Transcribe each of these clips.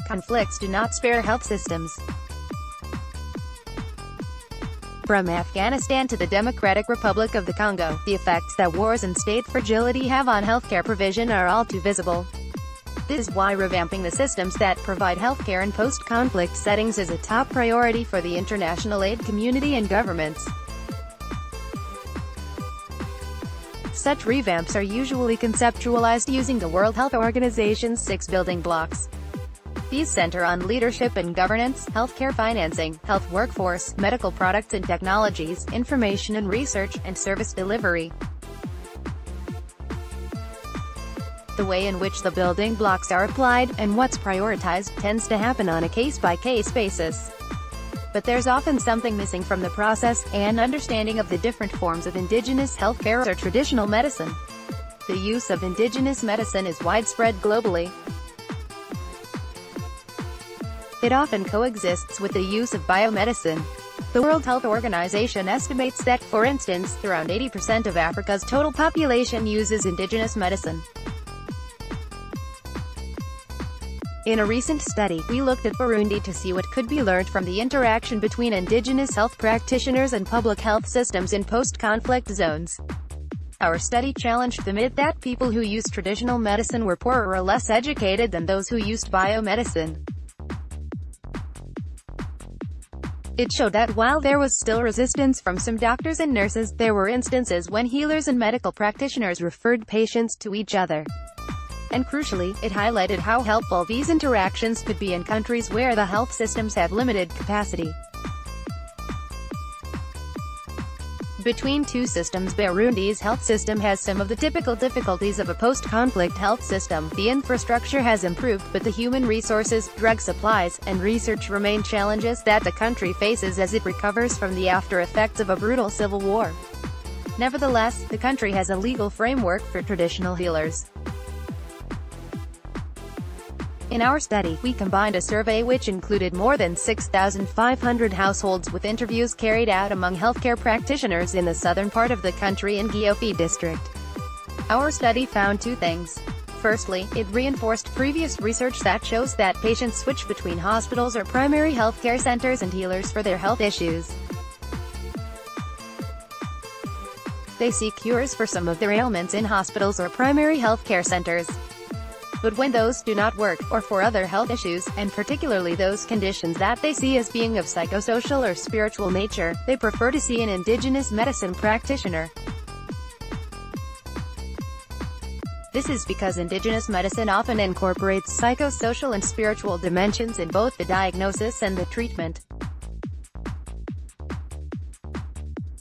conflicts do not spare health systems. From Afghanistan to the Democratic Republic of the Congo, the effects that wars and state fragility have on healthcare provision are all too visible. This is why revamping the systems that provide healthcare in post-conflict settings is a top priority for the international aid community and governments. Such revamps are usually conceptualized using the World Health Organization's 6 building blocks. These center on leadership and governance, healthcare financing, health workforce, medical products and technologies, information and research, and service delivery. The way in which the building blocks are applied, and what's prioritized, tends to happen on a case-by-case basis. But there's often something missing from the process, and understanding of the different forms of indigenous healthcare or traditional medicine. The use of indigenous medicine is widespread globally. It often coexists with the use of biomedicine. The World Health Organization estimates that, for instance, around 80% of Africa's total population uses indigenous medicine. In a recent study, we looked at Burundi to see what could be learned from the interaction between indigenous health practitioners and public health systems in post-conflict zones. Our study challenged the myth that people who used traditional medicine were poorer or less educated than those who used biomedicine. It showed that while there was still resistance from some doctors and nurses, there were instances when healers and medical practitioners referred patients to each other. And crucially, it highlighted how helpful these interactions could be in countries where the health systems have limited capacity. Between two systems, Burundi's health system has some of the typical difficulties of a post-conflict health system. The infrastructure has improved, but the human resources, drug supplies, and research remain challenges that the country faces as it recovers from the after-effects of a brutal civil war. Nevertheless, the country has a legal framework for traditional healers. In our study, we combined a survey which included more than 6,500 households with interviews carried out among healthcare practitioners in the southern part of the country in Giofi district. Our study found two things. Firstly, it reinforced previous research that shows that patients switch between hospitals or primary healthcare centers and healers for their health issues. They seek cures for some of their ailments in hospitals or primary healthcare centers. But when those do not work, or for other health issues, and particularly those conditions that they see as being of psychosocial or spiritual nature, they prefer to see an indigenous medicine practitioner. This is because indigenous medicine often incorporates psychosocial and spiritual dimensions in both the diagnosis and the treatment.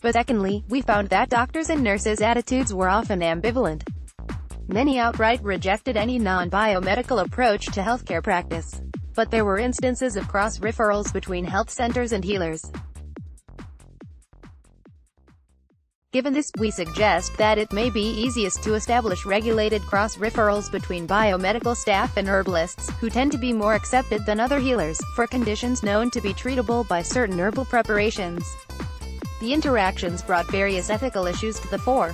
But secondly, we found that doctors' and nurses' attitudes were often ambivalent. Many outright rejected any non-biomedical approach to healthcare practice. But there were instances of cross-referrals between health centers and healers. Given this, we suggest that it may be easiest to establish regulated cross-referrals between biomedical staff and herbalists, who tend to be more accepted than other healers, for conditions known to be treatable by certain herbal preparations. The interactions brought various ethical issues to the fore.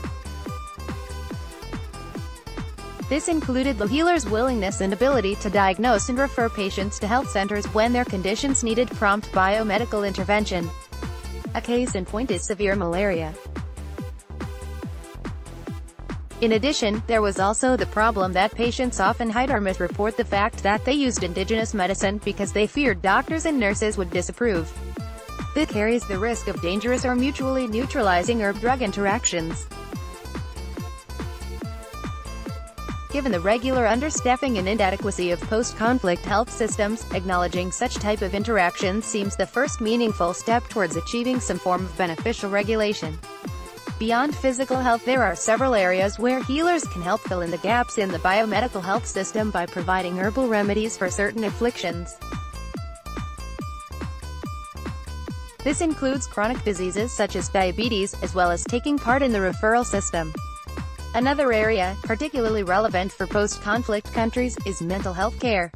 This included the healer's willingness and ability to diagnose and refer patients to health centers when their conditions needed prompt biomedical intervention. A case in point is severe malaria. In addition, there was also the problem that patients often hide or misreport the fact that they used indigenous medicine because they feared doctors and nurses would disapprove. This carries the risk of dangerous or mutually neutralizing herb-drug interactions. Given the regular understaffing and inadequacy of post-conflict health systems, acknowledging such type of interactions seems the first meaningful step towards achieving some form of beneficial regulation. Beyond physical health, there are several areas where healers can help fill in the gaps in the biomedical health system by providing herbal remedies for certain afflictions. This includes chronic diseases such as diabetes, as well as taking part in the referral system. Another area, particularly relevant for post-conflict countries, is mental health care.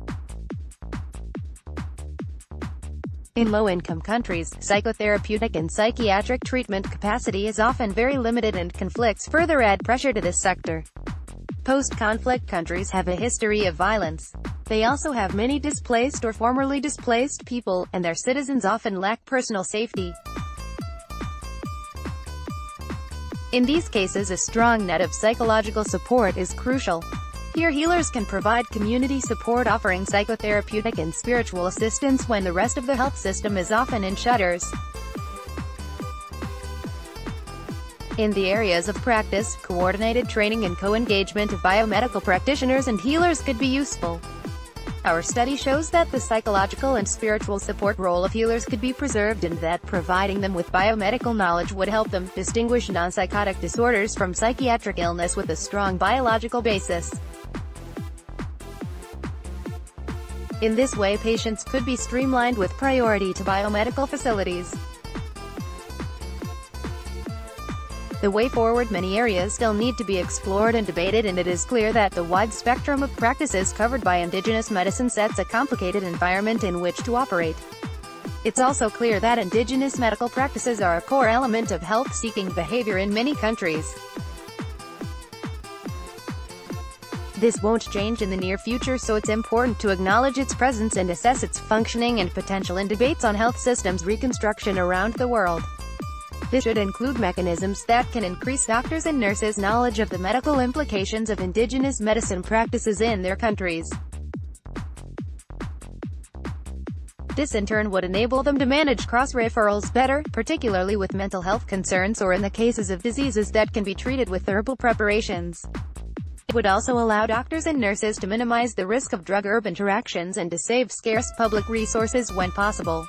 In low-income countries, psychotherapeutic and psychiatric treatment capacity is often very limited and conflicts further add pressure to this sector. Post-conflict countries have a history of violence. They also have many displaced or formerly displaced people, and their citizens often lack personal safety. In these cases, a strong net of psychological support is crucial. Here healers can provide community support, offering psychotherapeutic and spiritual assistance when the rest of the health system is often in shutters. In the areas of practice, coordinated training and co-engagement of biomedical practitioners and healers could be useful. Our study shows that the psychological and spiritual support role of healers could be preserved, and that providing them with biomedical knowledge would help them distinguish non-psychotic disorders from psychiatric illness with a strong biological basis. In this way, patients could be streamlined with priority to biomedical facilities. The way forward: many areas still need to be explored and debated, and it is clear that the wide spectrum of practices covered by indigenous medicine sets a complicated environment in which to operate. It's also clear that indigenous medical practices are a core element of health-seeking behavior in many countries. This won't change in the near future, so it's important to acknowledge its presence and assess its functioning and potential in debates on health systems reconstruction around the world. This should include mechanisms that can increase doctors' and nurses' knowledge of the medical implications of indigenous medicine practices in their countries. This in turn would enable them to manage cross-referrals better, particularly with mental health concerns or in the cases of diseases that can be treated with herbal preparations. It would also allow doctors and nurses to minimize the risk of drug-herb interactions and to save scarce public resources when possible.